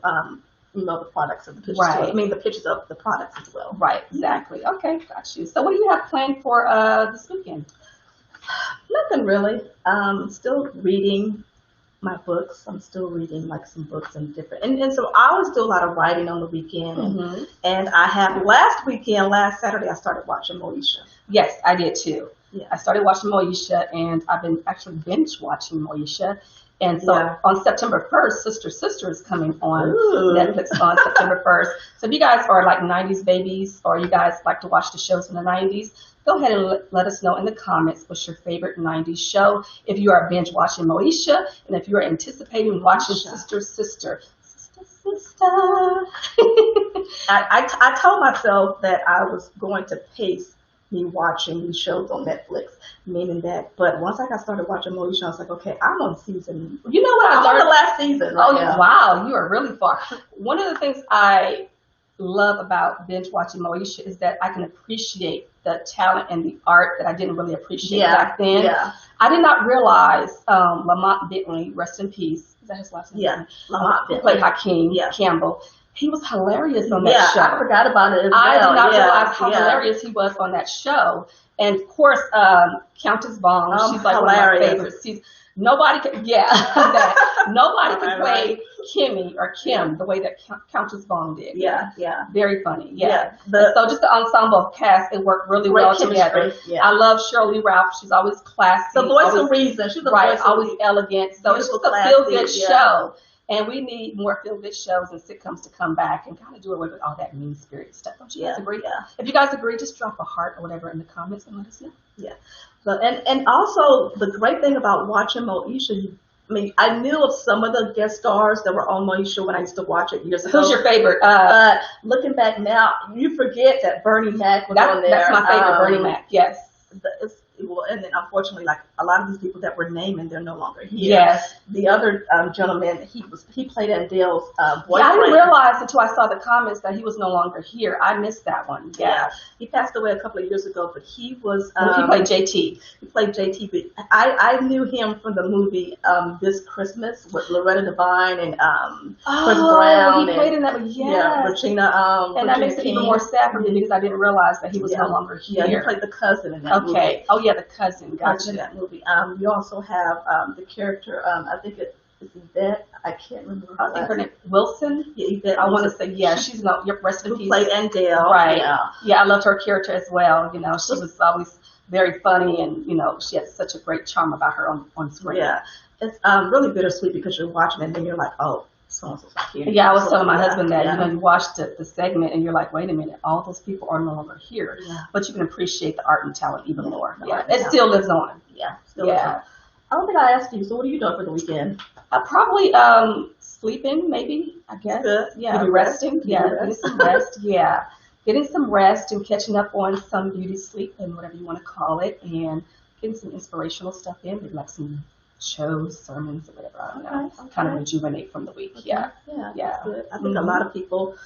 Email the products of the pictures. Right. I mean the pictures of the products as well. Right. Exactly. Okay, got you. So what do you have planned for this weekend? Nothing really. Still reading my books. I'm still reading like some books and different, and so I always do a lot of writing on the weekend. And I have last Saturday, I started watching Moesha. Yes, I did too. Yeah. I started watching Moesha, and I've been actually binge watching Moesha. And so on September 1st, Sister is coming on Netflix on September 1st. So if you guys are like 90s babies, or you guys like to watch the shows from the 90s, go ahead and let us know in the comments what's your favorite 90s show. If you are binge watching Moesha, and if you are anticipating watching Sister. I told myself that I was going to pace me watching these shows on Netflix, meaning that. But once I got started watching Moesha, I was like, okay, I'm on season. You know what I learned? I'm on the last season. Wow, you are really far. One of the things I love about binge watching Moesha is that I can appreciate the talent and the art that I didn't really appreciate back then. Yeah. I did not realize Lamont Bentley, rest in peace. Is that his last name? Yeah, Lamont Bentley. Played Hakeem Campbell. He was hilarious on that show. I forgot about it as well. I did not realize how hilarious he was on that show. And of course, Countess Vaughn, she's like hilarious. One of my favorites. Nobody could play Kimmy or Kim the way that Countess Vaughn did. Yeah. Very funny. So just the ensemble of cast, it worked really well together. Yeah. I love Shirley Ralph. She's always classy. The voice of reason. She's the voice always elegant. So it's just a feel-good show. And we need more feel-good shows and sitcoms to come back and kind of do away with all that mean-spirited stuff. Don't you guys agree? Yeah. If you guys agree, just drop a heart or whatever in the comments and let us know. Yeah. So, and also, the great thing about watching Moesha, I knew of some of the guest stars that were on Moesha when I used to watch it years ago. Who's your favorite? But looking back now, you forget that Bernie Mac was on there. That's my favorite, Bernie Mac, yes. and then unfortunately, like a lot of these people that we're naming, they're no longer here. Yes. The other gentleman, he played Adele's boyfriend. Yeah, I didn't realize until I saw the comments that he was no longer here. I missed that one. Yeah. He passed away a couple of years ago, but he was he played JT. He played JT, but I knew him from the movie This Christmas with Loretta Devine and Chris Brown. He played in that one. Yes. Yeah, Regina. And that makes it even more sad for me because I didn't realize that he was no longer here. Yeah, he played the cousin in that movie. Okay. Oh, yeah, the cousin. Gotcha. In that movie. You also have the character, I think it's Yvette. I can't remember her last name. Wilson? Yeah, Yvette. I want to say, yeah, she's not, rest in peace. Who played Adele. Right. Yeah, I loved her character as well. You know, she was always very funny and, you know, she had such a great charm about her on screen. Yeah. It's really bittersweet because you're watching it and then you're like, oh, so-and-so's here. Yeah, I was telling my husband that, you know, you watched the segment and you're like, wait a minute, all those people are no longer here. Yeah. But you can appreciate the art and talent even more. Yeah. It still lives on. Yeah. Still lives on. I don't think I asked you, so what are you doing for the weekend? Probably sleeping, maybe, I guess. Good. Yeah, maybe resting. Yeah, getting some rest. Yeah. Getting some rest and catching up on some beauty sleep and whatever you want to call it, and getting some inspirational stuff in, maybe like some shows, sermons, or whatever. I don't know. Kind of rejuvenate from the week. Yeah. That's good. I think a lot of people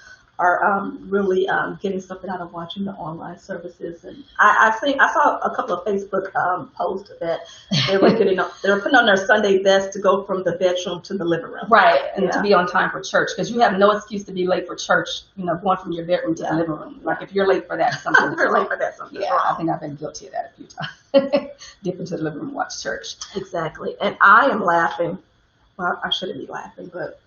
are really getting something out of watching the online services. And I saw a couple of Facebook posts that they were putting on their Sunday best to go from the bedroom to the living room. Right, and to be on time for church, because you have no excuse to be late for church, you know, going from your bedroom to the living room. Like if you're late for that, something you're late for that, something wrong. I think I've been guilty of that a few times. Dip into the living room and watch church. Exactly. And I am laughing. Well, I shouldn't be laughing, but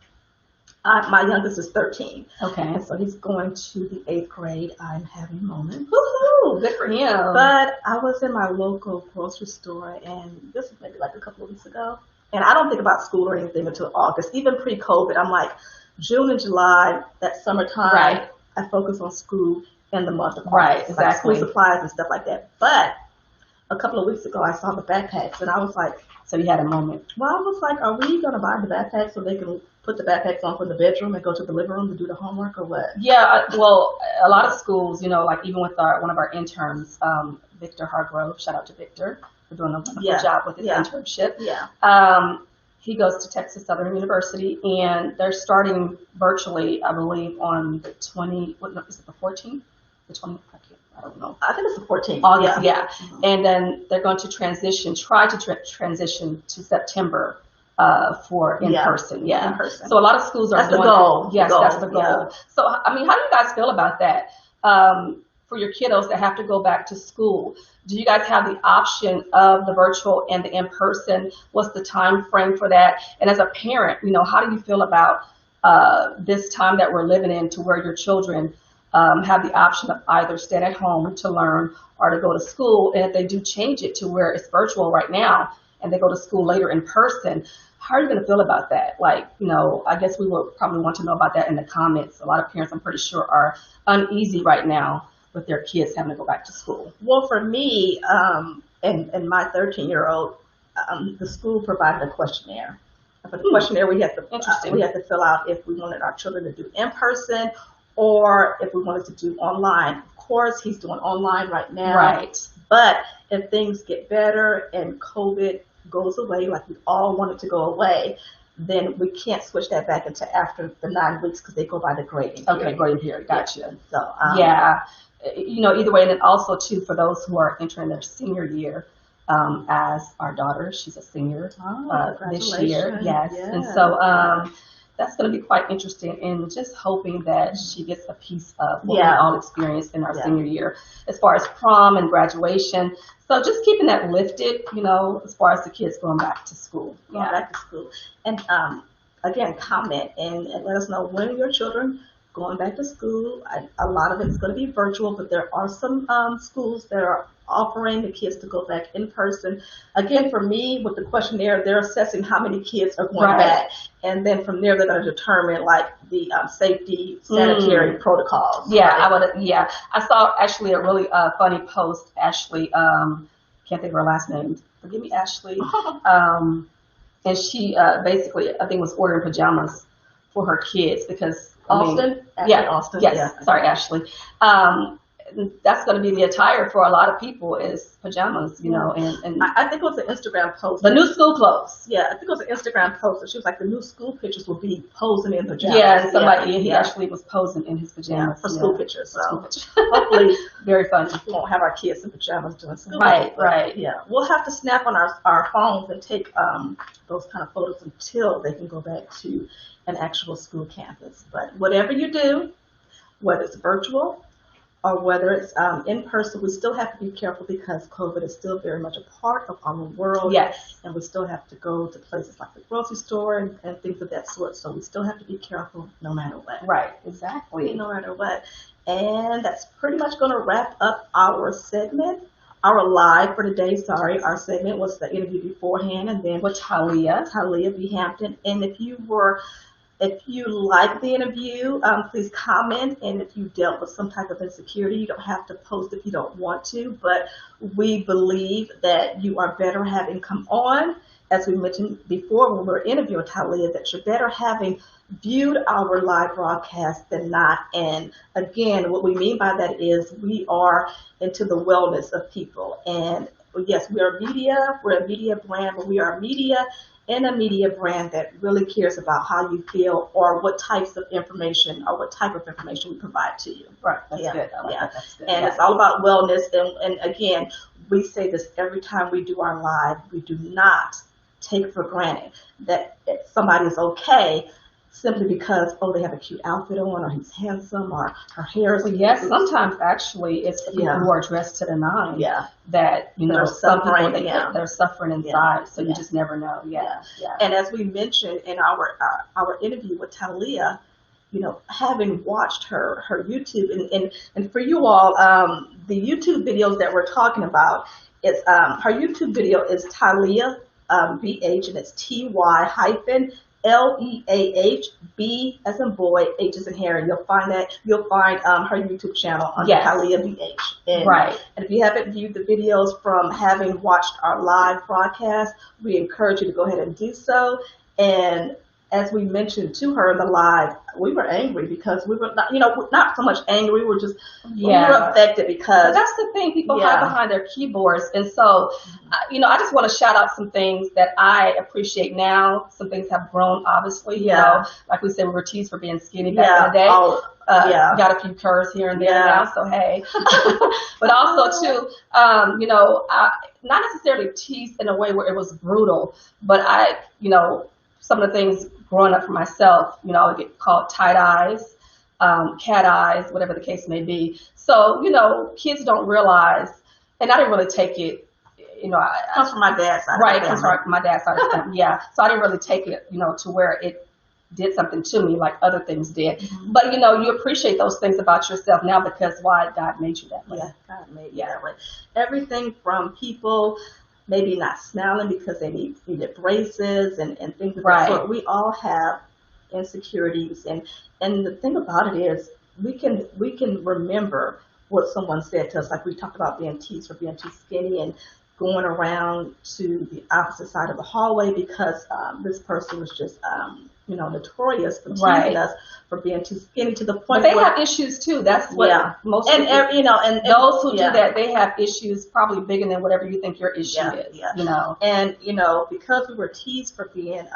my youngest is 13. Okay. And so he's going to the 8th grade. I'm having a moment. Woohoo! Good for him. But I was in my local grocery store, and this was maybe like a couple of weeks ago. And I don't think about school or anything until August. Even pre-COVID, I'm like, June and July, that summertime, right. I focus on school in the month of August. Right, exactly. Like school supplies and stuff like that. But a couple of weeks ago, I saw the backpacks, and I was like, so you had a moment. Well, I was like, are we going to buy the backpacks so they can put the backpacks on from the bedroom and go to the living room to do the homework or what? Yeah, well, a lot of schools, you know, like even with one of our interns, Victor Hargrove, shout out to Victor for doing a wonderful job with his internship. Yeah. He goes to Texas Southern University, and they're starting virtually, I believe, on the 14th? The 20th? I don't know. I think it's the 14th. August, yeah. Mm-hmm. And then they're going to try to transition to September for in-person. Yeah. In-person. So a lot of schools are doing the goal. Yes, that's the goal. Yeah. So, I mean, how do you guys feel about that? For your kiddos that have to go back to school, do you guys have the option of the virtual and the in-person? What's the time frame for that? And as a parent, you know, how do you feel about this time that we're living in to where your children have the option of either staying at home to learn or to go to school? And if they do change it to where it's virtual right now and they go to school later in person, how are you going to feel about that? Like, you know, I guess we will probably want to know about that in the comments. A lot of parents, I'm pretty sure, are uneasy right now with their kids having to go back to school. Well, for me and my 13-year-old, the school provided a questionnaire. For the questionnaire, we had to fill out if we wanted our children to do in person or if we wanted to do online. Of course, he's doing online right now. Right. But if things get better and COVID goes away, like we all want it to go away, then we can't switch that back into after the 9 weeks because they go by the grading period. Okay, grading period. Gotcha. Yeah. So, yeah. You know, either way, and then also, too, for those who are entering their senior year, as our daughter, she's a senior this year. Yes. Yeah. And so that's going to be quite interesting, and just hoping that she gets a piece of what we all experienced in our senior year as far as prom and graduation. So just keeping that lifted, you know, as far as the kids going back to school. Going back to school. And again, comment and let us know when your children going back to school. A lot of it's going to be virtual, but there are some schools that are offering the kids to go back in person. Again, for me, with the questionnaire, they're assessing how many kids are going back. And then from there, they're going to determine like the safety, sanitary protocols. Yeah, right? I saw actually a really funny post. Ashley, can't think of her last name. Forgive me, Ashley. And she basically, I think, was ordering pajamas for her kids because Austin? Austin. Yes. Yeah. Sorry, Ashley. that's going to be the attire for a lot of people is pajamas, you know, and I think it was an Instagram post. The new school clothes. Yeah, I think it was an Instagram post. And she was like, the new school pictures will be posing in pajamas. Yeah, and somebody, he actually was posing in his pajamas. For school pictures. So hopefully, very funny. We won't have our kids in pajamas doing school. Right. Yeah, we'll have to snap on our phones and take those kind of photos until they can go back to an actual school campus. But whatever you do, whether it's virtual or whether it's in person, we still have to be careful because COVID is still very much a part of our world. Yes. And we still have to go to places like the grocery store and things of that sort. So we still have to be careful no matter what. Right, exactly. No matter what. And that's pretty much going to wrap up our segment. Our live for today, our segment was the interview beforehand, and then with Ty-Leah B. Hampton. And if you liked the interview, please comment. And if you dealt with some type of insecurity, you don't have to post if you don't want to. But we believe that you are better having come on, as we mentioned before when we were interviewing Ty-Leah, that you're better having viewed our live broadcast than not. And again, what we mean by that is we are into the wellness of people. And yes, we're a media brand, but we are media and a media brand that really cares about how you feel or what types of information or what type of information we provide to you. Right, that's good. That's good. And it's all about wellness. And again, we say this every time we do our live, we do not take for granted that somebody is okay simply because, they have a cute outfit on, or he's handsome, or her hair is... Well, yes, sometimes actually it's the people who are dressed to the nine that, you know, some people, they're suffering inside, so you just never know. Yeah. And as we mentioned in our interview with Ty-Leah, you know, having watched her YouTube, and for you all, the YouTube videos that we're talking about, it's her YouTube video is Ty-Leah BH, and it's TY-LEAH, B as in boy, H as in Harry. You'll find her YouTube channel on Ty-Leah BH. And if you haven't viewed the videos from having watched our live broadcast, we encourage you to go ahead and do so. And as we mentioned to her in the live, we were angry because we were not so much angry, we were just we were affected because... But that's the thing, people hide behind their keyboards. And so, I just want to shout out some things that I appreciate now. Some things have grown, obviously. You know, like we said, we were teased for being skinny back in the day. Got a few curves here and there now, so hey. But also, too, not necessarily teased in a way where it was brutal, but some of the things growing up for myself, I would get called tight eyes, cat eyes, whatever the case may be. So, kids don't realize, and I didn't really take it, it comes from my dad's side. Right, it comes from my dad's side of the family, So I didn't really take it, to where it did something to me like other things did. Mm-hmm. But, you appreciate those things about yourself now because why God made you that way. Yeah, God made you that way. Everything from people maybe not smiling because they needed braces and things of that sort. We all have insecurities, and the thing about it is we can remember what someone said to us, like we talked about being teased for being too skinny and going around to the opposite side of the hallway because this person was just notorious for teasing us for being too skinny to the point. But they have issues too. That's what most people, and those who do that, they have issues probably bigger than whatever you think your issue is. And because we were teased for being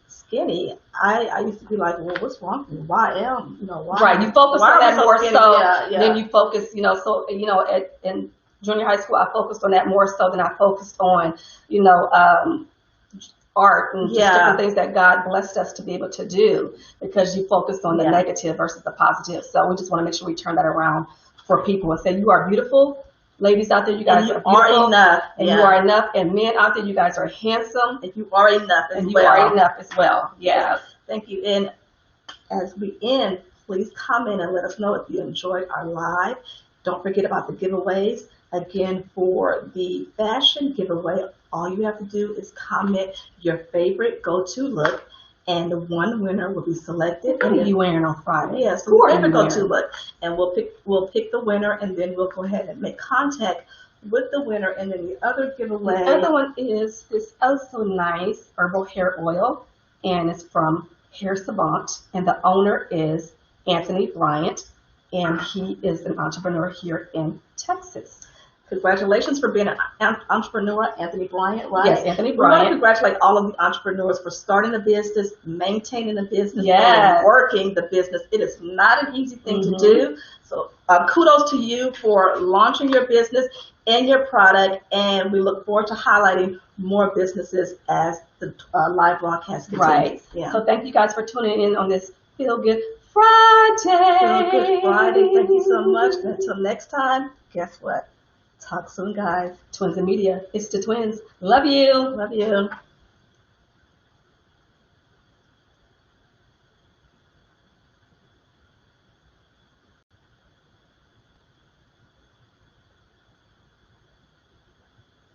skinny, I used to be like, well, what's wrong with me? Why am why? Right, you focus on that more so than you focus. In junior high school, I focused on that more so than I focused on art and just different things that God blessed us to be able to do, because you focus on the negative versus the positive. So we just want to make sure we turn that around for people and say, you are beautiful. Ladies out there, you guys are beautiful. Enough. And you are enough. And men out there, you guys are handsome. And you are enough as and well. You are enough as well. Yes. Thank you. And as we end, please comment and let us know if you enjoyed our live. Don't forget about the giveaways. Again, for the fashion giveaway, all you have to do is comment your favorite go-to look, and the one winner will be selected. What are you wearing on Friday? Yes, the favorite go-to look, and we'll pick the winner, and then we'll go ahead and make contact with the winner. And then the other giveaway. The other one is this also nice herbal hair oil, and it's from Hair Savant, and the owner is Anthony Bryant. and he is an entrepreneur here in Texas. Congratulations for being an entrepreneur, Anthony Bryant, right? Yes, Anthony We want to Bryant. congratulate all of the entrepreneurs for starting a business, maintaining a business, Yes. and working the business. It is not an easy thing to do. So kudos to you for launching your business and your product, and we look forward to highlighting more businesses as the live broadcast continues. Right. Yeah. So thank you guys for tuning in on this Feel Good Friday. Feel Good Friday. Thank you so much. And until next time, guess what? Talk soon, guys. Twins and Media. It's the twins. Love you. Love you.